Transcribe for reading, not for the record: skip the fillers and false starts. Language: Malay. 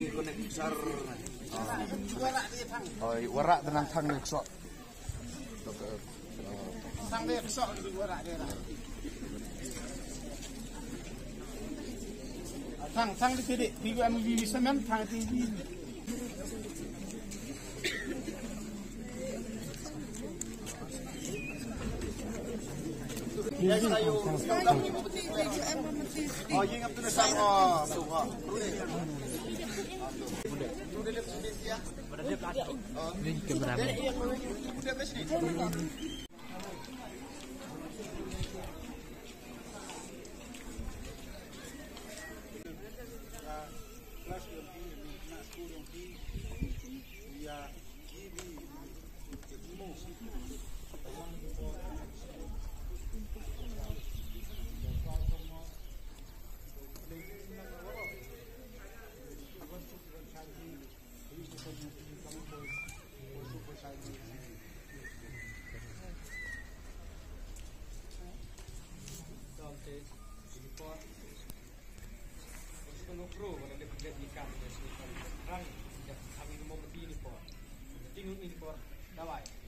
besar. Oh, warak dengan thang ni kesok. Thang dia kesok warak dia lah. Thang di sini, bibi anu bibi semen thang tinggi. Oh, yang apa tu sama semua. Ini keberapa? Pro pada dia kerja di kamp dia sini. Rang kami mau begini po. Tinggal ini po. Dawai.